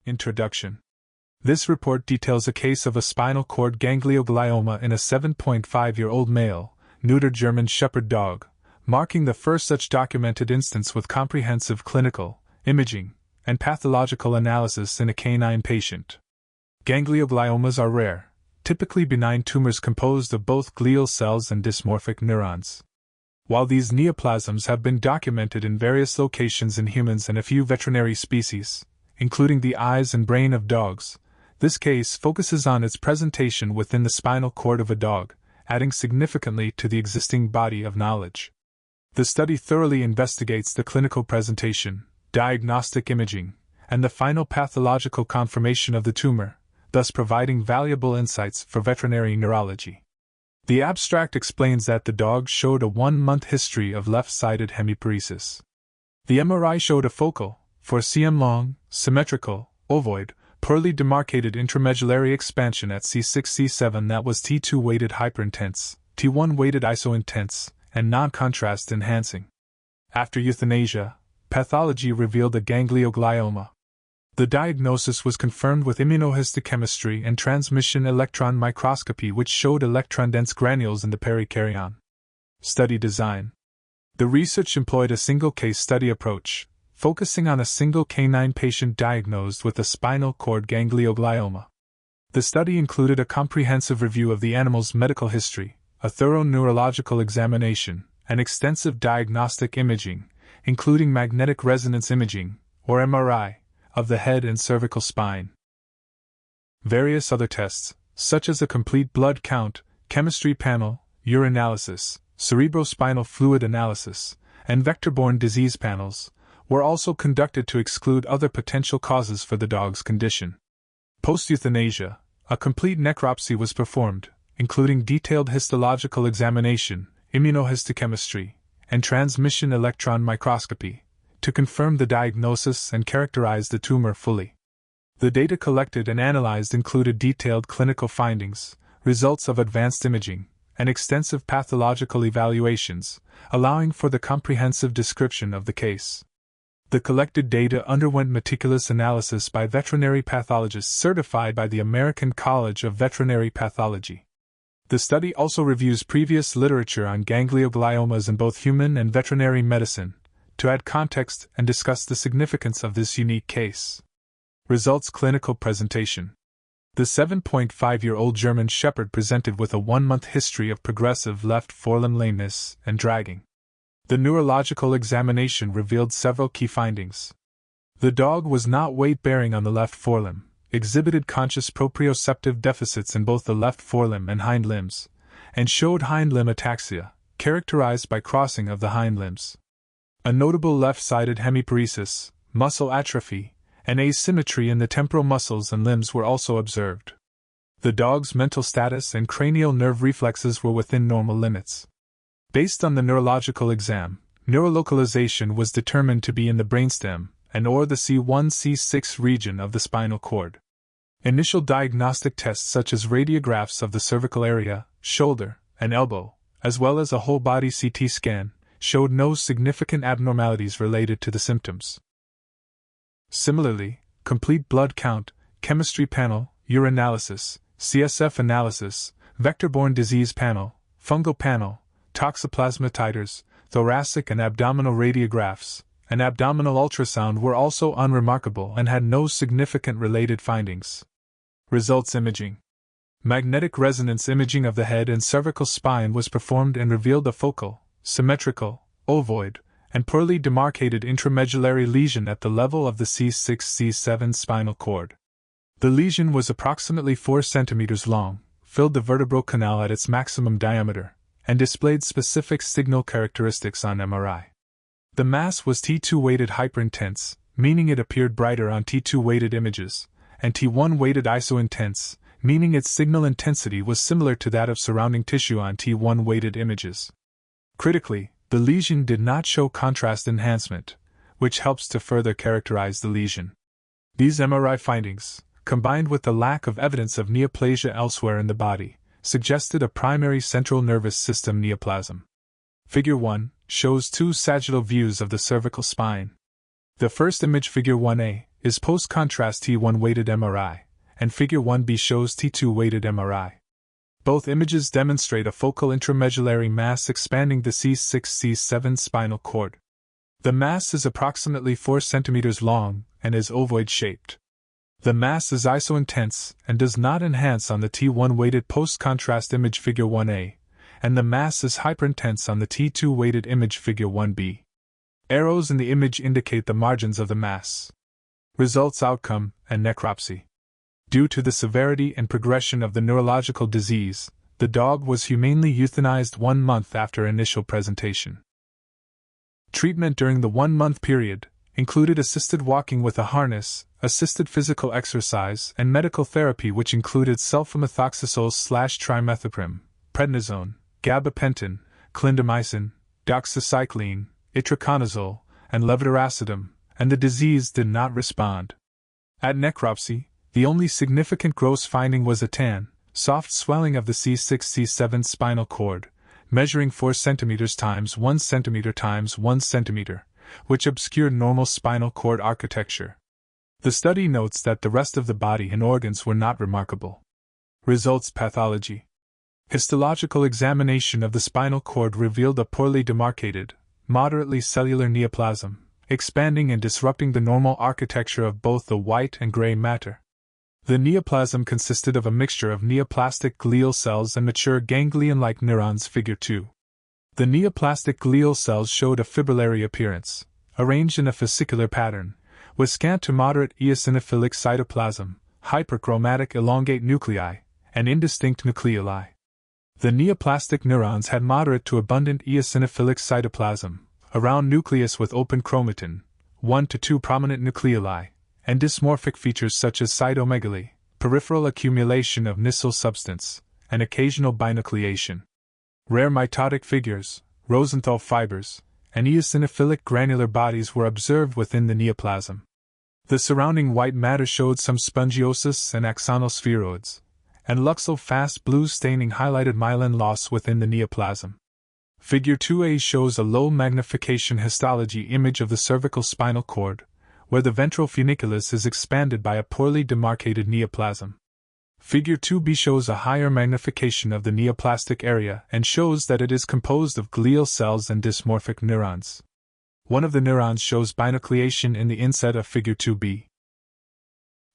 Introduction. This report details a case of a spinal cord ganglioglioma in a 7.5-year-old male, neutered German Shepherd dog, marking the first such documented instance with comprehensive clinical, imaging, and pathological analysis in a canine patient. Gangliogliomas are rare, typically benign tumors composed of both glial cells and dysmorphic neurons. While these neoplasms have been documented in various locations in humans and a few veterinary species, including the eyes and brain of dogs, this case focuses on its presentation within the spinal cord of a dog, adding significantly to the existing body of knowledge. The study thoroughly investigates the clinical presentation, diagnostic imaging, and the final pathological confirmation of the tumor, thus providing valuable insights for veterinary neurology. The abstract explains that the dog showed a 1-month history of left-sided hemiparesis. The MRI showed a focal, 4 cm long, symmetrical, ovoid, poorly demarcated intramedullary expansion at C6-C7 that was T2 weighted hyperintense, T1 weighted isointense, and noncontrast enhancing. After euthanasia, pathology revealed a ganglioglioma. The diagnosis was confirmed with immunohistochemistry and transmission electron microscopy, which showed electron-dense granules in the perikaryon. Study design. The research employed a single case study approach, focusing on a single canine patient diagnosed with a spinal cord ganglioglioma. The study included a comprehensive review of the animal's medical history, a thorough neurological examination, and extensive diagnostic imaging, including magnetic resonance imaging, or MRI, of the head and cervical spine. Various other tests, such as a complete blood count, chemistry panel, urinalysis, cerebrospinal fluid analysis, and vector-borne disease panels, were also conducted to exclude other potential causes for the dog's condition. Post-euthanasia, a complete necropsy was performed, including detailed histological examination, immunohistochemistry, and transmission electron microscopy, to confirm the diagnosis and characterize the tumor fully. The data collected and analyzed included detailed clinical findings, results of advanced imaging, and extensive pathological evaluations, allowing for the comprehensive description of the case. The collected data underwent meticulous analysis by veterinary pathologists certified by the American College of Veterinary Pathology. The study also reviews previous literature on gangliogliomas in both human and veterinary medicine, to add context and discuss the significance of this unique case. Results. Clinical presentation. The 7.5-year-old German Shepherd presented with a 1-month history of progressive left forelimb lameness and dragging. The neurological examination revealed several key findings. The dog was not weight-bearing on the left forelimb, exhibited conscious proprioceptive deficits in both the left forelimb and hind limbs, and showed hind limb ataxia, characterized by crossing of the hind limbs. A notable left-sided hemiparesis, muscle atrophy, and asymmetry in the temporal muscles and limbs were also observed. The dog's mental status and cranial nerve reflexes were within normal limits. Based on the neurological exam, neurolocalization was determined to be in the brainstem and/or the C1-C6 region of the spinal cord. Initial diagnostic tests such as radiographs of the cervical area, shoulder, and elbow, as well as a whole-body CT scan, showed no significant abnormalities related to the symptoms. Similarly, complete blood count, chemistry panel, urinalysis, CSF analysis, vector-borne disease panel, fungal panel, toxoplasma titers, thoracic and abdominal radiographs, and abdominal ultrasound were also unremarkable and had no significant related findings. Results. Imaging. Magnetic resonance imaging of the head and cervical spine was performed and revealed a focal, symmetrical, ovoid, and poorly demarcated intramedullary lesion at the level of the C6-C7 spinal cord. The lesion was approximately 4 cm long, filled the vertebral canal at its maximum diameter, and displayed specific signal characteristics on MRI. The mass was T2 weighted hyperintense, meaning it appeared brighter on T2 weighted images, and T1 weighted isointense, meaning its signal intensity was similar to that of surrounding tissue on T1 weighted images. Critically, the lesion did not show contrast enhancement, which helps to further characterize the lesion. These MRI findings, combined with the lack of evidence of neoplasia elsewhere in the body, suggested a primary central nervous system neoplasm. Figure 1 shows 2 sagittal views of the cervical spine. The first image, Figure 1a, is post-contrast T1 weighted MRI, and Figure 1b shows T2 weighted MRI. Both images demonstrate a focal intramedullary mass expanding the C6-C7 spinal cord. The mass is approximately 4 cm long and is ovoid-shaped. The mass is isointense and does not enhance on the T1 weighted post-contrast image Figure 1a, and the mass is hyperintense on the T2 weighted image Figure 1b. Arrows in the image indicate the margins of the mass. Results: outcome and necropsy. Due to the severity and progression of the neurological disease, the dog was humanely euthanized 1 month after initial presentation. Treatment during the 1-month period included assisted walking with a harness, assisted physical exercise, and medical therapy, which included sulfamethoxazole/trimethoprim, prednisone, gabapentin, clindamycin, doxycycline, itraconazole, and levetiracetam, and the disease did not respond. At necropsy, the only significant gross finding was a tan, soft swelling of the C6-C7 spinal cord, measuring 4 cm times 1 cm times 1 cm, which obscured normal spinal cord architecture. The study notes that the rest of the body and organs were not remarkable. Results: pathology. Histological examination of the spinal cord revealed a poorly demarcated, moderately cellular neoplasm, expanding and disrupting the normal architecture of both the white and gray matter. The neoplasm consisted of a mixture of neoplastic glial cells and mature ganglion-like neurons. Figure 2. The neoplastic glial cells showed a fibrillary appearance, arranged in a fascicular pattern, with scant to moderate eosinophilic cytoplasm, hyperchromatic elongate nuclei, and indistinct nucleoli. The neoplastic neurons had moderate to abundant eosinophilic cytoplasm, a round nucleus with open chromatin, 1 to 2 prominent nucleoli, and dysmorphic features such as cytomegaly, peripheral accumulation of Nissl substance, and occasional binucleation. Rare mitotic figures, Rosenthal fibers, and eosinophilic granular bodies were observed within the neoplasm. The surrounding white matter showed some spongiosis and axonal spheroids, and luxal fast blue staining highlighted myelin loss within the neoplasm. Figure 2a shows a low magnification histology image of the cervical spinal cord, where the ventral funiculus is expanded by a poorly demarcated neoplasm. Figure 2b shows a higher magnification of the neoplastic area and shows that it is composed of glial cells and dysmorphic neurons. One of the neurons shows binucleation in the inset of Figure 2b.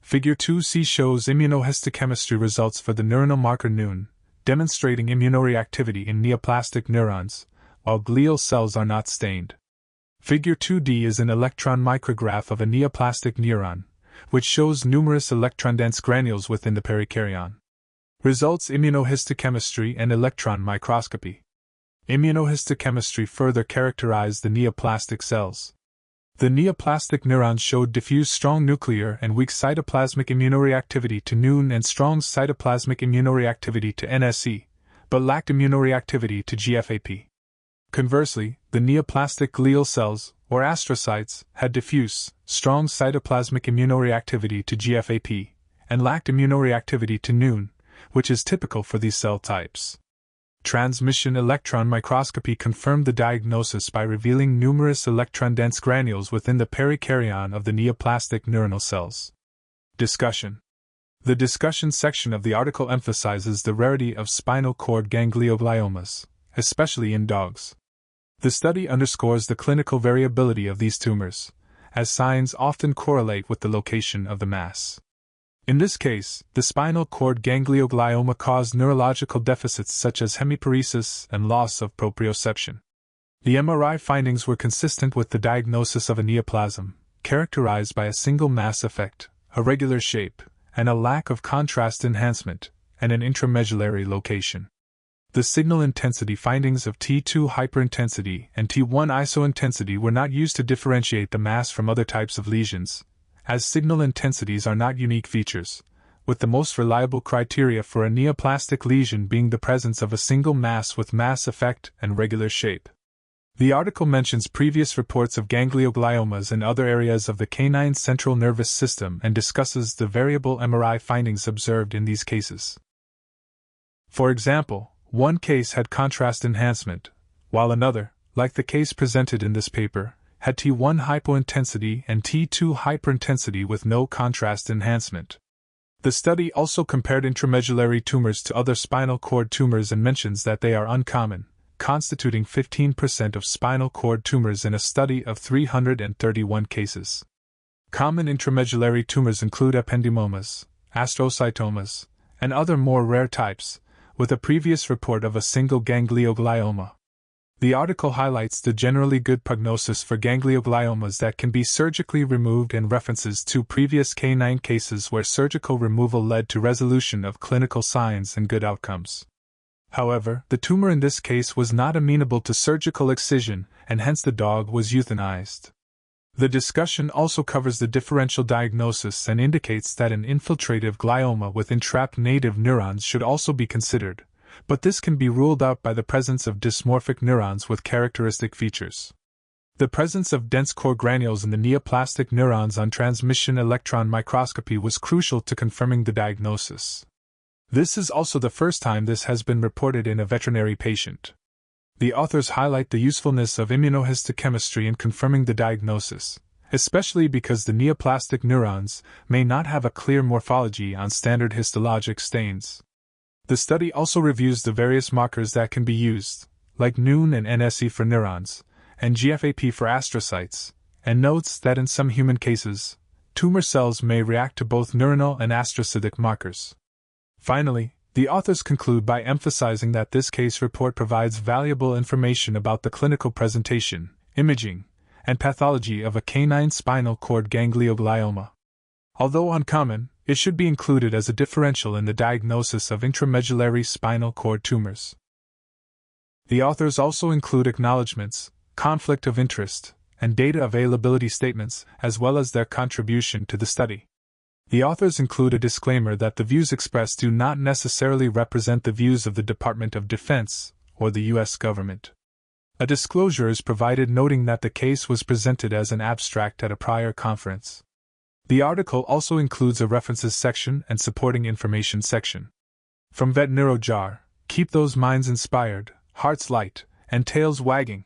Figure 2c shows immunohistochemistry results for the neuronal marker NUN, demonstrating immunoreactivity in neoplastic neurons, while glial cells are not stained. Figure 2d is an electron micrograph of a neoplastic neuron, which shows numerous electron-dense granules within the perikaryon. Results: immunohistochemistry and electron microscopy. Immunohistochemistry further characterized the neoplastic cells. The neoplastic neurons showed diffuse strong nuclear and weak cytoplasmic immunoreactivity to NUN and strong cytoplasmic immunoreactivity to NSE, but lacked immunoreactivity to GFAP. Conversely, the neoplastic glial cells, or astrocytes, had diffuse, strong cytoplasmic immunoreactivity to GFAP, and lacked immunoreactivity to NUN, which is typical for these cell types. Transmission electron microscopy confirmed the diagnosis by revealing numerous electron-dense granules within the perikaryon of the neoplastic neuronal cells. Discussion. The discussion section of the article emphasizes the rarity of spinal cord gangliogliomas, especially in dogs. The study underscores the clinical variability of these tumors, as signs often correlate with the location of the mass. In this case, the spinal cord ganglioglioma caused neurological deficits such as hemiparesis and loss of proprioception. The MRI findings were consistent with the diagnosis of a neoplasm, characterized by a single mass effect, a regular shape, and a lack of contrast enhancement, and an intramedullary location. The signal intensity findings of T2 hyperintensity and T1 isointensity were not used to differentiate the mass from other types of lesions, as signal intensities are not unique features, with the most reliable criteria for a neoplastic lesion being the presence of a single mass with mass effect and regular shape. The article mentions previous reports of gangliogliomas in other areas of the canine central nervous system and discusses the variable MRI findings observed in these cases. For example, one case had contrast enhancement, while another, like the case presented in this paper, had T1 hypointensity and T2 hyperintensity with no contrast enhancement. The study also compared intramedullary tumors to other spinal cord tumors and mentions that they are uncommon, constituting 15% of spinal cord tumors in a study of 331 cases. Common intramedullary tumors include ependymomas, astrocytomas, and other more rare types, with a previous report of a single ganglioglioma. The article highlights the generally good prognosis for gangliogliomas that can be surgically removed and references two previous canine cases where surgical removal led to resolution of clinical signs and good outcomes. However, the tumor in this case was not amenable to surgical excision, and hence the dog was euthanized. The discussion also covers the differential diagnosis and indicates that an infiltrative glioma with entrapped native neurons should also be considered, but this can be ruled out by the presence of dysmorphic neurons with characteristic features. The presence of dense core granules in the neoplastic neurons on transmission electron microscopy was crucial to confirming the diagnosis. This is also the first time this has been reported in a veterinary patient. The authors highlight the usefulness of immunohistochemistry in confirming the diagnosis, especially because the neoplastic neurons may not have a clear morphology on standard histologic stains. The study also reviews the various markers that can be used, like NUN and NSE for neurons, and GFAP for astrocytes, and notes that in some human cases, tumor cells may react to both neuronal and astrocytic markers. Finally, the authors conclude by emphasizing that this case report provides valuable information about the clinical presentation, imaging, and pathology of a canine spinal cord ganglioglioma. Although uncommon, it should be included as a differential in the diagnosis of intramedullary spinal cord tumors. The authors also include acknowledgments, conflict of interest, and data availability statements, as well as their contribution to the study. The authors include a disclaimer that the views expressed do not necessarily represent the views of the Department of Defense or the U.S. government. A disclosure is provided noting that the case was presented as an abstract at a prior conference. The article also includes a references section and supporting information section. From Vet NeuroJar, keep those minds inspired, hearts light, and tails wagging.